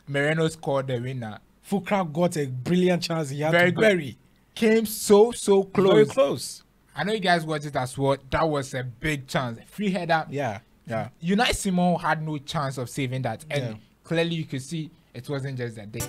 Moreno scored the winner. Fulcrum got a brilliant chance. He had Very to good. bury. Came so close. Very close. I know you guys watched it as well. That was a big chance. Free header. Yeah. Unai Simon had no chance of saving that. And Yeah. clearly you could see it wasn't just that day.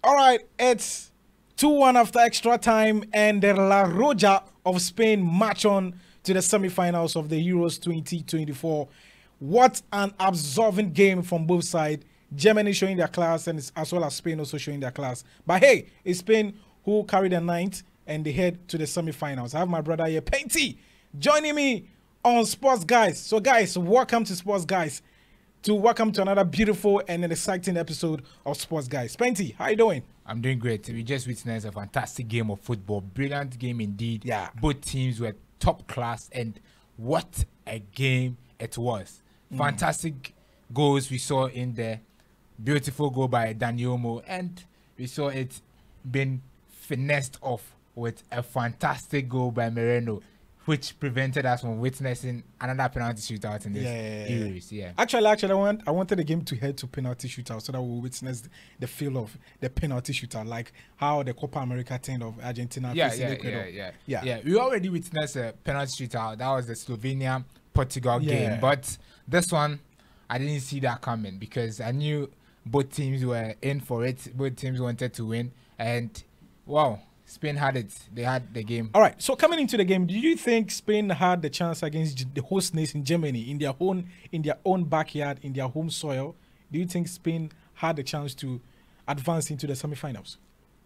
All right, it's 2-1 after extra time, and the La Roja of Spain march on to the semi-finals of the Euros 2024. What an absorbing game from both sides. Germany showing their class, and as well as Spain also showing their class. But hey, it's Spain who carried the ninth, and they head to the semi-finals. I have my brother here, Painty, joining me on Sports Guys. So guys, welcome to Sports Guys. Welcome to another beautiful and an exciting episode of Sports Guys. Painty, how you doing? I'm doing great. We just witnessed a fantastic game of football. Brilliant game indeed. Yeah. Both teams were top class, and what a game it was. Fantastic goals we saw in there. Beautiful goal by Dani Olmo, and we saw it being finessed off with a fantastic goal by Moreno, which prevented us from witnessing another penalty shootout in this Euros. Yeah. Actually, I wanted the game to head to penalty shootout so that we'll witness the feel of the penalty shootout, like how the Copa America team of Argentina facing Ecuador. Yeah. We already witnessed a penalty shootout. That was the Slovenia-Portugal game. But this one, I didn't see that coming because I knew both teams were in for it. Both teams wanted to win. And, wow, Spain had it. They had the game. All right. So coming into the game, do you think Spain had the chance against the host nation Germany in their own backyard, in their home soil? Do you think Spain had the chance to advance into the semi-finals?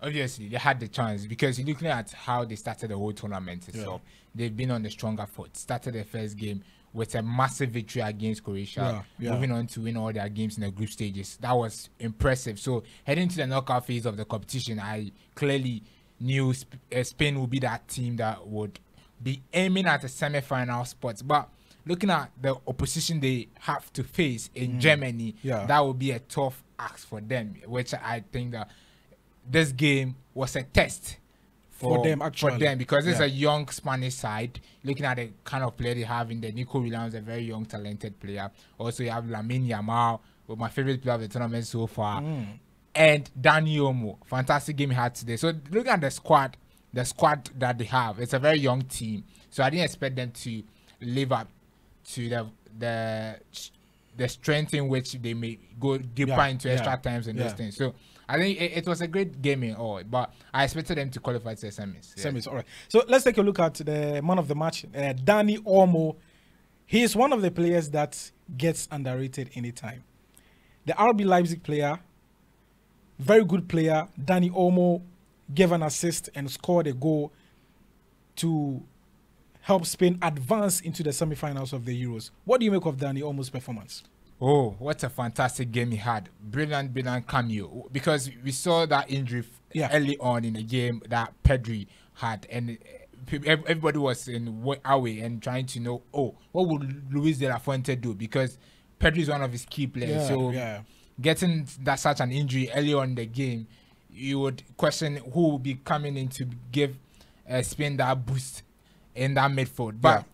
Obviously, they had the chance because you're looking at how they started the whole tournament itself. They've been on the stronger foot. Started their first game with a massive victory against Croatia, moving on to win all their games in the group stages. That was impressive. So heading to the knockout phase of the competition, I clearly knew Spain would be that team that would be aiming at a semi-final spot. But looking at the opposition they have to face in Germany, that would be a tough ask for them, which I think that this game was a test for them because it's a young Spanish side. Looking at the kind of player they have in there, Nico Williams, a very young, talented player. Also, you have Lamine Yamal, with my favorite player of the tournament so far. And Dani Olmo, fantastic game he had today. So looking at the squad that they have, it's a very young team. So I didn't expect them to live up to the strength in which they may go deeper into extra times and those things. So I think it was a great game in all, but I expected them to qualify to the semis. Semis, all right. So let's take a look at the man of the match, Dani Olmo. He is one of the players that gets underrated anytime. The RB Leipzig player, very good player. Dani Olmo gave an assist and scored a goal to help Spain advance into the semi-finals of the Euros. What do you make of Dani Olmo's performance? Oh, what a fantastic game he had. Brilliant cameo. Because we saw that injury early on in the game that Pedri had. And everybody was in away and trying to know, what would Luis de la Fuente do? Because Pedri is one of his key players. Getting such an injury early on in the game, you would question who would be coming in to give Spain that boost in that midfield. But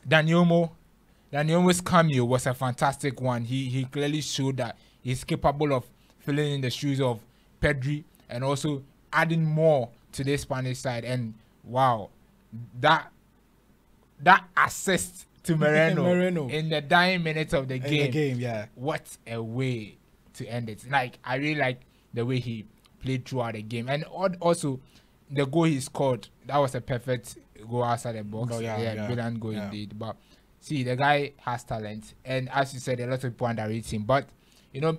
Dani Olmo's cameo was a fantastic one. He clearly showed that he's capable of filling in the shoes of Pedri and also adding more to the Spanish side. And wow, that assist to Moreno in the dying minutes of the game. What a way to end it. Like, I really like the way he played throughout the game. And also the goal he scored, that was a perfect goal outside the box. Brilliant goal indeed. But see, the guy has talent, and as you said, a lot of people underrate him. But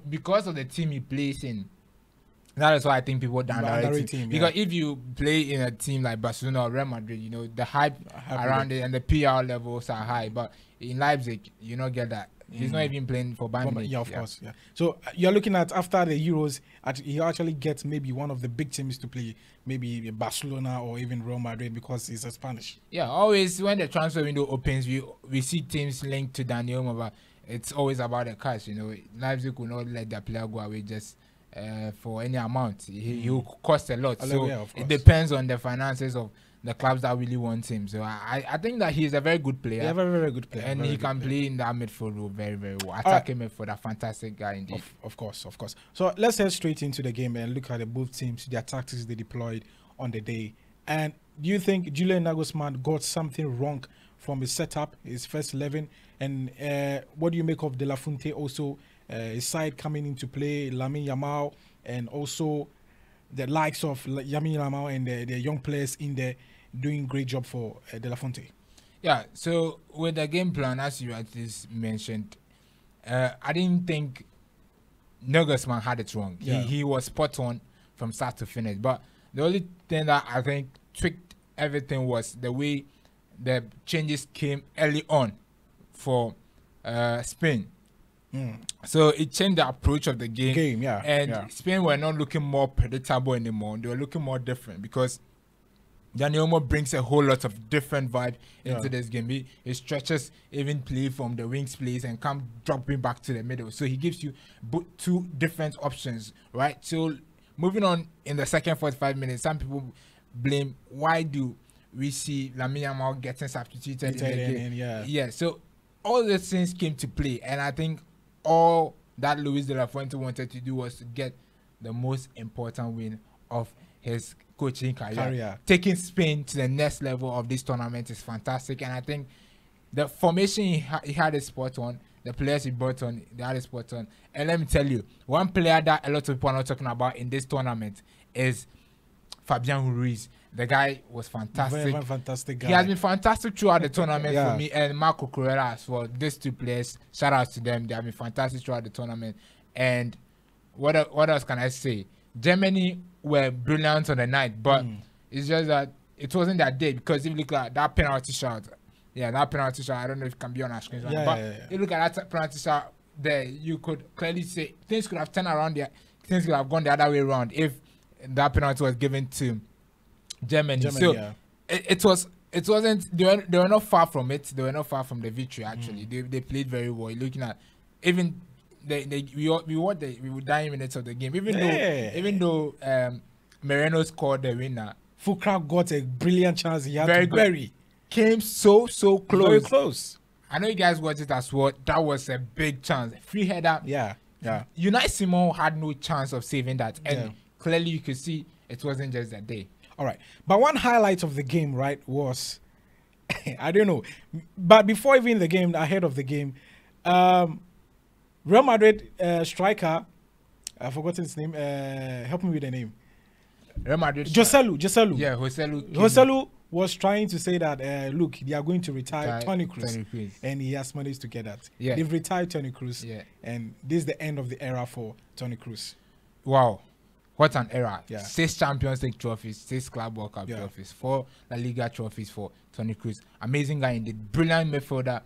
because of the team he plays in, that is why I think people underrate him. Because if you play in a team like Barcelona or Real Madrid, the hype around it and the PR levels are high. But in Leipzig, you don't get that. He's not even playing for Bayern Munich. Yeah, of course. Yeah. So you're looking at after the Euros, he actually gets maybe one of the big teams to play, maybe Barcelona or even Real Madrid because he's a Spanish. Yeah, always when the transfer window opens, we see teams linked to Dani Olmo. it's always about the cash. You know, Leipzig will not let their player go away just for any amount. He will cost a lot. So it depends on the finances of the clubs that really want him. So I think that he's a very good player. Yeah, very, very good player. And he can play in that midfield role very, very well. Attacking midfield, a fantastic guy indeed. Of course. So let's head straight into the game and look at both teams, their tactics they deployed on the day. And do you think Julian Nagelsmann got something wrong from his setup, his first 11? And what do you make of De La Fuente also, his side coming into play, Lamine Yamal, and also the likes of Lamine Yamal and the young players in there doing great job for De La Fuente? Yeah, so with the game plan, as you at least mentioned, I didn't think Nagelsmann had it wrong. Yeah. He was spot on from start to finish. But the only thing that I think tweaked everything was the way the changes came early on for Spain. So it changed the approach of the game. Spain were not looking more predictable anymore. They were looking more different because Dani Olmo brings a whole lot of different vibe into this game. He stretches even play from the wings plays and come dropping back to the middle. So he gives you two different options, right? So moving on in the second 45 minutes, some people blame why do we see Lamine Yamal getting substituted in the game? Yeah. So all these things came to play, and I think all that Luis de la Fuente wanted to do was to get the most important win of his coaching career. Taking Spain to the next level of this tournament is fantastic, and I think the formation he had is spot on. The players he brought on, they had a spot on. And let me tell you, one player that a lot of people are not talking about in this tournament is Fabian Ruiz. The guy was fantastic. Very fantastic guy. He has been fantastic throughout the tournament for me, and Marco Correa as well. These two players, shout out to them. They have been fantastic throughout the tournament. And what else can I say? Germany were brilliant on the night, but it's just that it wasn't that day, because if you look at that penalty shot, I don't know if it can be on our screen, but if you look at that penalty shot there, you could clearly say things could have turned around there. Things could have gone the other way around if that penalty was given to Germany. So it wasn't. They were not far from it. They were not far from the victory. Actually, they played very well. Looking at even we were 9 minutes of the game. Even though Moreno scored the winner, Fulcrum got a brilliant chance. He had to bury. Came so close. Very close. I know you guys watched it as well. That was a big chance. Free header. Yeah. Unai Simon had no chance of saving that, and clearly you could see it wasn't just that day. All right, but one highlight of the game, right, was I don't know, but before even the game, ahead of the game, Real Madrid striker, I've forgotten his name. Help me with the name. Real Madrid. Joselu. Yeah, Joselu. Joselu was trying to say that, look, they are going to retire Toni Kroos, and he has managed to get that. Yeah. They've retired Toni Kroos, and this is the end of the era for Toni Kroos. Wow. What an era. 6 Champions League trophies, 6 Club World Cup trophies, 4 La Liga trophies for Toni Kroos. Amazing guy indeed. Brilliant midfielder.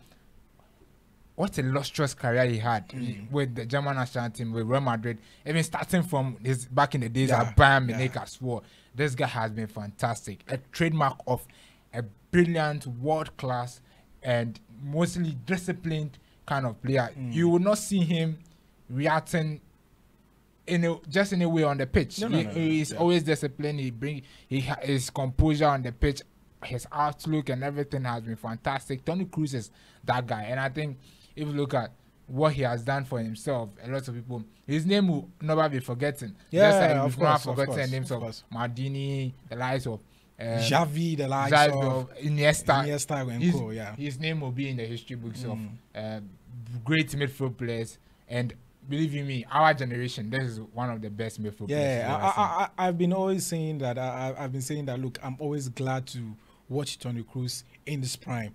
What a illustrious career he had with the German national team, with Real Madrid. Even starting from his back in the days at Bayern Munich as well. This guy has been fantastic. A trademark of a brilliant, world-class, and mostly disciplined kind of player. You will not see him reacting just in a way on the pitch. He's always disciplined. His composure on the pitch, his outlook and everything has been fantastic. Toni Kroos is that guy, and I think if you look at what he has done for himself, a lot of people, his name will never be forgotten. Just like we've not forgotten the names of Maldini, the likes of Xavi, the likes of Iniesta and co. His name will be in the history books of great midfield players. And believe you me, our generation, this is one of the best midfield players. I've been always saying that. I've been saying that. Look, I'm always glad to watch Toni Kroos in his prime,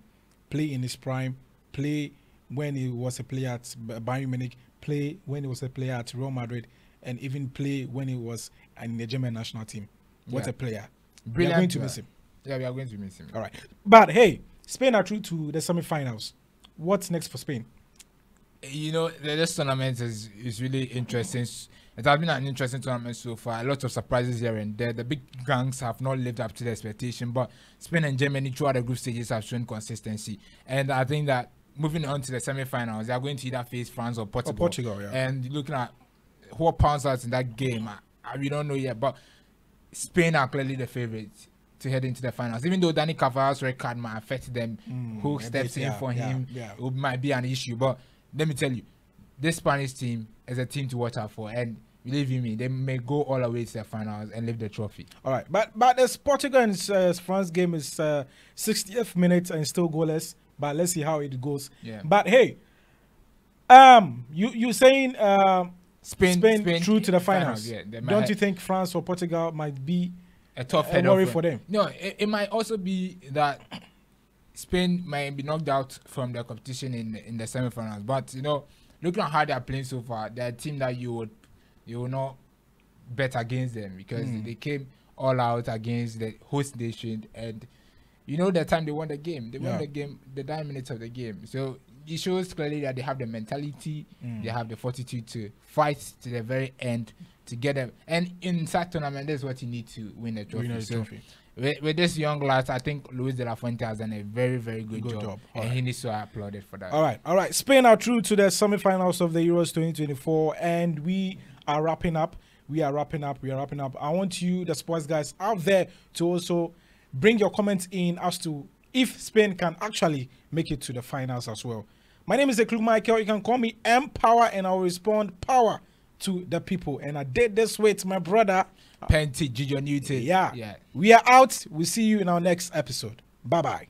play in his prime, play when he was a player at Bayern Munich, play when he was a player at Real Madrid, and even play when he was in the German national team. What a player! Brilliant. We are going to miss him. Yeah, we are going to miss him. All right, but hey, Spain are through to the semi-finals. What's next for Spain? You know, this tournament is really interesting. It has been an interesting tournament so far. A lot of surprises here and there. The big gangs have not lived up to the expectation, but Spain and Germany throughout the group stages have shown consistency. And I think that moving on to the semi-finals, they are going to either face France or Portugal. Portugal, yeah. And looking at what pounds out in that game, we don't know yet. But Spain are clearly the favourites to head into the finals. Even though Dani Carvajal's red card might affect them, who steps in for him, it might be an issue. But let me tell you, this Spanish team is a team to watch out for. And believe you me, they may go all the way to the finals and lift the trophy. All right. But the Portugal and France game is 60th minute and still goalless. But let's see how it goes. Yeah. But hey, you saying Spain through to the finals. Yeah, don't you think France or Portugal might be a tough worry for them? No, it might also be that Spain might be knocked out from the competition in the semi-finals. But you know, looking at how they are playing so far, they're a team that you will not bet against them because they came all out against the host nation, and you know the time they won the game. They won the game, the 9 minutes of the game. So it shows clearly that they have the mentality, they have the fortitude to fight to the very end to get them. And in such tournament, that's what you need to win the trophy. With this young lads, I think Luis de la Fuente has done a very, very good job. And he needs to be applauded for that. All right. Spain are through to the semi-finals of the Euros 2024, and we are wrapping up. I want you, the sports guys out there, to also bring your comments in as to if Spain can actually make it to the finals as well. My name is Eklug Michael. You can call me M Power, and I will respond power to the people. And I did this with my brother Penty Gijo Newton. Yeah. We are out. We'll see you in our next episode. Bye-bye.